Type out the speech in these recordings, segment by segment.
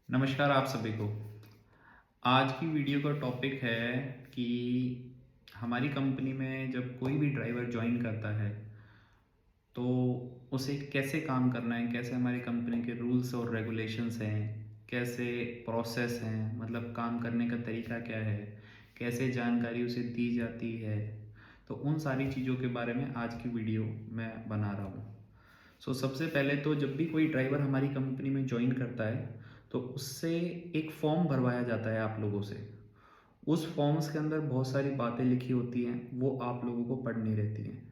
नमस्कार आप सभी को। आज की वीडियो का टॉपिक है कि हमारी कंपनी में जब कोई भी ड्राइवर ज्वाइन करता है तो उसे कैसे काम करना है, कैसे हमारी कंपनी के रूल्स और रेगुलेशंस हैं, कैसे प्रोसेस हैं, मतलब काम करने का तरीका क्या है, कैसे जानकारी उसे दी जाती है। तो उन सारी चीज़ों के बारे में आज की वीडियो मैं बना रहा हूँ। सबसे पहले तो जब भी कोई ड्राइवर हमारी कंपनी में ज्वाइन करता है तो उससे एक फॉर्म भरवाया जाता है आप लोगों से। उस फॉर्म्स के अंदर बहुत सारी बातें लिखी होती हैं, वो आप लोगों को पढ़नी रहती हैं।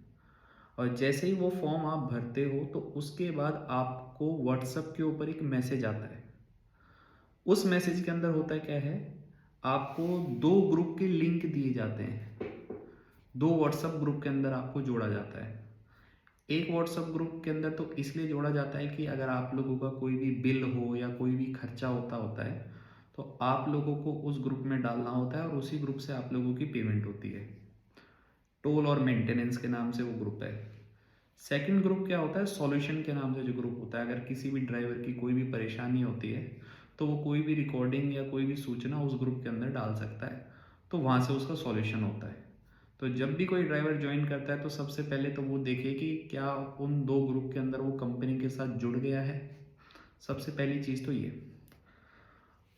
और जैसे ही वो फॉर्म आप भरते हो तो उसके बाद आपको व्हाट्सएप के ऊपर एक मैसेज आता है। उस मैसेज के अंदर होता क्या है, आपको दो ग्रुप के लिंक दिए जाते हैं। दो व्हाट्सएप ग्रुप के अंदर आपको जोड़ा जाता है। एक व्हाट्सएप ग्रुप के अंदर तो इसलिए जोड़ा जाता है कि अगर आप लोगों का कोई भी बिल हो या कोई भी खर्चा होता होता है तो आप लोगों को उस ग्रुप में डालना होता है और उसी ग्रुप से आप लोगों की पेमेंट होती है। टोल और मेंटेनेंस के नाम से वो ग्रुप है। सेकंड ग्रुप क्या होता है, सॉल्यूशन के नाम से जो ग्रुप होता है। अगर किसी भी ड्राइवर की कोई भी परेशानी होती है तो वो कोई भी रिकॉर्डिंग या कोई भी सूचना उस ग्रुप के अंदर डाल सकता है, तो वहाँ से उसका सॉल्यूशन होता है। तो जब भी कोई ड्राइवर ज्वाइन करता है तो सबसे पहले तो वो देखे कि क्या उन दो ग्रुप के अंदर वो कंपनी के साथ जुड़ गया है। सबसे पहली चीज़ तो ये।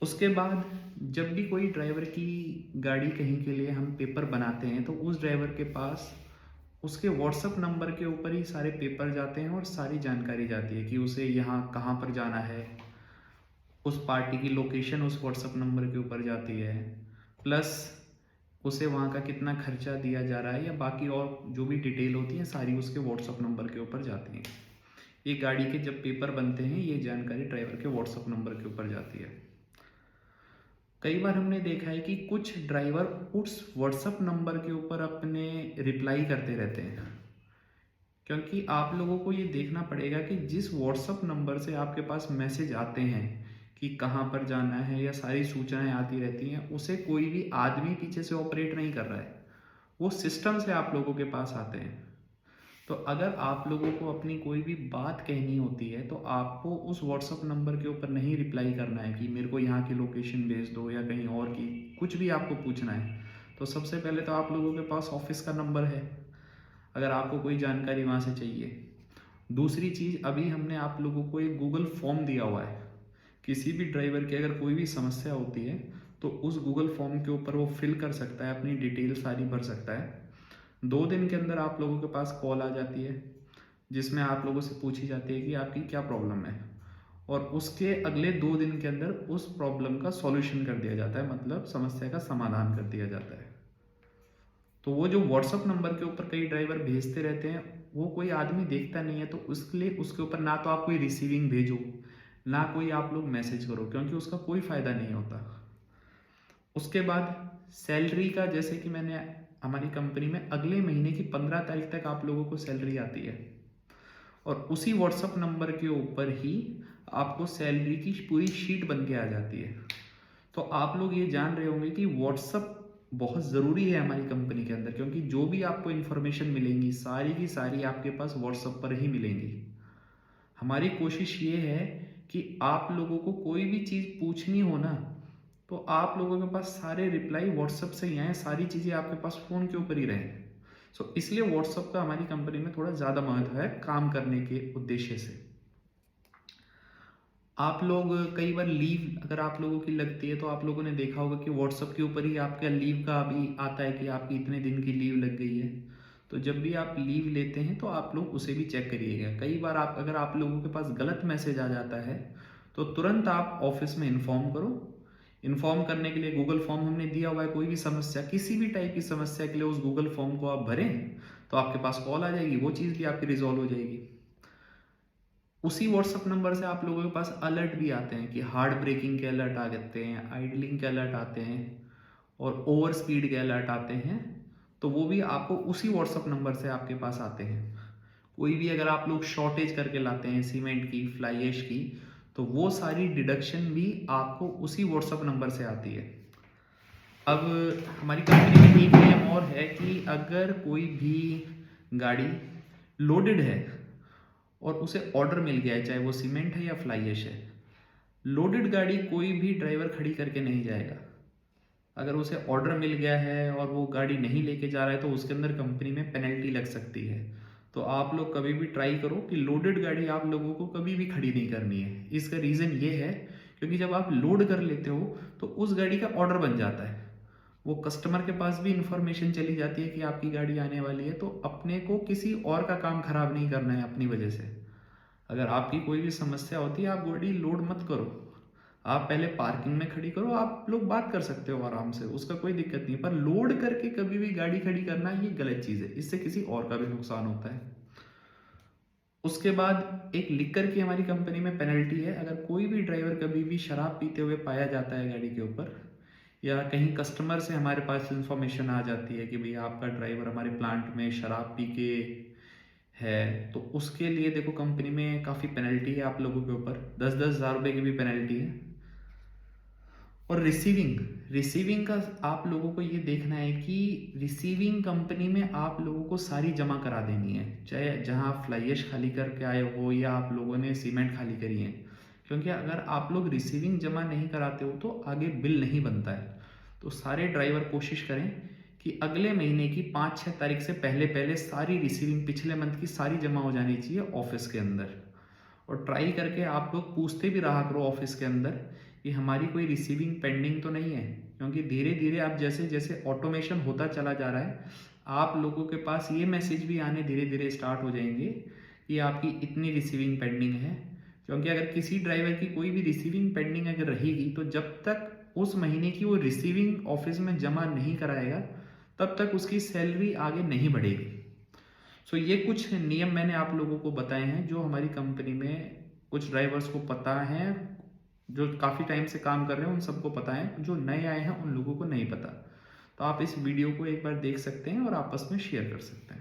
उसके बाद जब भी कोई ड्राइवर की गाड़ी कहीं के लिए हम पेपर बनाते हैं तो उस ड्राइवर के पास उसके व्हाट्सअप नंबर के ऊपर ही सारे पेपर जाते हैं और सारी जानकारी जाती है कि उसे यहाँ कहाँ पर जाना है। उस पार्टी की लोकेशन उस व्हाट्सअप नंबर के ऊपर जाती है, प्लस उसे वहाँ का कितना खर्चा दिया जा रहा है या बाकी और जो भी डिटेल होती है सारी उसके व्हाट्सअप नंबर के ऊपर जाती हैं। ये गाड़ी के जब पेपर बनते हैं ये जानकारी ड्राइवर के व्हाट्सअप नंबर के ऊपर जाती है। कई बार हमने देखा है कि कुछ ड्राइवर उस व्हाट्सअप नंबर के ऊपर अपने रिप्लाई करते रहते हैं, क्योंकि आप लोगों को ये देखना पड़ेगा कि जिस व्हाट्सअप नंबर से आपके पास मैसेज आते हैं कि कहाँ पर जाना है या सारी सूचनाएं आती रहती हैं, उसे कोई भी आदमी पीछे से ऑपरेट नहीं कर रहा है, वो सिस्टम से आप लोगों के पास आते हैं। तो अगर आप लोगों को अपनी कोई भी बात कहनी होती है तो आपको उस व्हाट्सअप नंबर के ऊपर नहीं रिप्लाई करना है कि मेरे को यहाँ की लोकेशन भेज दो या कहीं और की कुछ भी आपको पूछना है। तो सबसे पहले तो आप लोगों के पास ऑफिस का नंबर है अगर आपको कोई जानकारी वहाँ से चाहिए। दूसरी चीज़, अभी हमने आप लोगों को एक गूगल फॉर्म दिया हुआ है। किसी भी ड्राइवर की अगर कोई भी समस्या होती है तो उस गूगल फॉर्म के ऊपर वो फिल कर सकता है, अपनी डिटेल सारी भर सकता है। 2 दिन के अंदर आप लोगों के पास कॉल आ जाती है जिसमें आप लोगों से पूछी जाती है कि आपकी क्या प्रॉब्लम है, और उसके अगले 2 दिन के अंदर उस प्रॉब्लम का सॉल्यूशन कर दिया जाता है, मतलब समस्या का समाधान कर दिया जाता है। तो वो जो व्हाट्सअप नंबर के ऊपर कई ड्राइवर भेजते रहते हैं वो कोई आदमी देखता नहीं है, तो उसके लिए उसके ऊपर ना तो आप कोई रिसीविंग भेजो ना कोई आप लोग मैसेज करो, क्योंकि उसका कोई फ़ायदा नहीं होता। उसके बाद सैलरी का, जैसे कि मैंने हमारी कंपनी में अगले महीने की 15 तारीख तक आप लोगों को सैलरी आती है और उसी व्हाट्सअप नंबर के ऊपर ही आपको सैलरी की पूरी शीट बन के आ जाती है। तो आप लोग ये जान रहे होंगे कि व्हाट्सअप बहुत ज़रूरी है हमारी कंपनी के अंदर, क्योंकि जो भी आपको इन्फॉर्मेशन मिलेंगी सारी की सारी आपके पास व्हाट्सअप पर ही मिलेंगी। हमारी कोशिश ये है कि आप लोगों को कोई भी चीज़ पूछनी हो ना तो आप लोगों के पास सारे रिप्लाई व्हाट्सअप से ही आए, सारी चीज़ें आपके पास फ़ोन के ऊपर ही रहें। इसलिए व्हाट्सअप का हमारी कंपनी में थोड़ा ज़्यादा महत्व है काम करने के उद्देश्य से। आप लोग कई बार लीव अगर आप लोगों की लगती है तो आप लोगों ने देखा होगा कि व्हाट्सअप के ऊपर ही आपका लीव का अभी आता है कि आपकी इतने दिन की लीव लग गई है। तो जब भी आप लीव लेते हैं तो आप लोग उसे भी चेक करिएगा। कई बार अगर आप लोगों के पास गलत मैसेज आ जाता है तो तुरंत आप ऑफिस में इन्फॉर्म करो। इन्फॉर्म करने के लिए गूगल फॉर्म हमने दिया हुआ है। कोई भी समस्या, किसी भी टाइप की समस्या के लिए उस गूगल फॉर्म को आप भरें तो आपके पास कॉल आ जाएगी, वो चीज़ भी आपकी रिजॉल्व हो जाएगी। उसी व्हाट्सअप नंबर से आप लोगों के पास अलर्ट भी आते हैं कि हार्ड ब्रेकिंग के अलर्ट आ जाते हैं, आइडलिंग के अलर्ट आते हैं और ओवर स्पीड के अलर्ट आते हैं। तो वो भी आपको उसी व्हाट्सअप नंबर से आपके पास आते हैं। कोई भी अगर आप लोग शॉर्टेज करके लाते हैं सीमेंट की, फ्लाई ऐश की, तो वो सारी डिडक्शन भी आपको उसी व्हाट्सअप नंबर से आती है। अब हमारी कंपनी में एक नियम और है कि अगर कोई भी गाड़ी लोडेड है और उसे ऑर्डर मिल गया है, चाहे वो सीमेंट है या फ्लाई ऐश है, लोडेड गाड़ी कोई भी ड्राइवर खड़ी करके नहीं जाएगा। अगर उसे ऑर्डर मिल गया है और वो गाड़ी नहीं लेके जा रहा है तो उसके अंदर कंपनी में पेनल्टी लग सकती है। तो आप लोग कभी भी ट्राई करो कि लोडेड गाड़ी आप लोगों को कभी भी खड़ी नहीं करनी है। इसका रीज़न ये है क्योंकि जब आप लोड कर लेते हो तो उस गाड़ी का ऑर्डर बन जाता है, वो कस्टमर के पास भी इंफॉर्मेशन चली जाती है कि आपकी गाड़ी आने वाली है, तो अपने को किसी और का काम खराब नहीं करना है अपनी वजह से। अगर आपकी कोई भी समस्या होती है आप गाड़ी लोड मत करो, आप पहले पार्किंग में खड़ी करो, आप लोग बात कर सकते हो आराम से, उसका कोई दिक्कत नहीं। पर लोड करके कभी भी गाड़ी खड़ी करना ये गलत चीज़ है, इससे किसी और का भी नुकसान होता है। उसके बाद एक लिकर की हमारी कंपनी में पेनल्टी है। अगर कोई भी ड्राइवर कभी भी शराब पीते हुए पाया जाता है गाड़ी के ऊपर, या कहीं कस्टमर से हमारे पास इंफॉर्मेशन आ जाती है कि भाई आपका ड्राइवर हमारे प्लांट में शराब पी के है, तो उसके लिए देखो कंपनी में काफ़ी पेनल्टी है आप लोगों के ऊपर, 10-10 हज़ार रुपये की भी पेनल्टी है। और रिसीविंग रिसीविंग का आप लोगों को ये देखना है कि रिसीविंग कंपनी में आप लोगों को सारी जमा करा देनी है, चाहे जहां फ्लाई ऐश खाली करके आए हो या आप लोगों ने सीमेंट खाली करी है। क्योंकि अगर आप लोग रिसीविंग जमा नहीं कराते हो तो आगे बिल नहीं बनता है। तो सारे ड्राइवर कोशिश करें कि अगले महीने की 5-6 तारीख से पहले पहले सारी रिसीविंग पिछले मंथ की सारी जमा हो जानी चाहिए ऑफिस के अंदर। और ट्राई करके आप लोग पूछते भी रहा करो ऑफिस के अंदर कि हमारी कोई रिसीविंग पेंडिंग तो नहीं है, क्योंकि धीरे धीरे आप जैसे जैसे ऑटोमेशन होता चला जा रहा है आप लोगों के पास ये मैसेज भी आने धीरे धीरे स्टार्ट हो जाएंगे कि आपकी इतनी रिसीविंग पेंडिंग है। क्योंकि अगर किसी ड्राइवर की कोई भी रिसीविंग पेंडिंग अगर रहेगी तो जब तक उस महीने की वो रिसीविंग ऑफिस में जमा नहीं कराएगा तब तक उसकी सैलरी आगे नहीं बढ़ेगी। सो ये कुछ नियम मैंने आप लोगों को बताए हैं जो हमारी कंपनी में कुछ ड्राइवर्स को पता है, जो काफ़ी टाइम से काम कर रहे हैं उन सबको पता है, जो नए आए हैं उन लोगों को नहीं पता। तो आप इस वीडियो को एक बार देख सकते हैं और आपस में शेयर कर सकते हैं।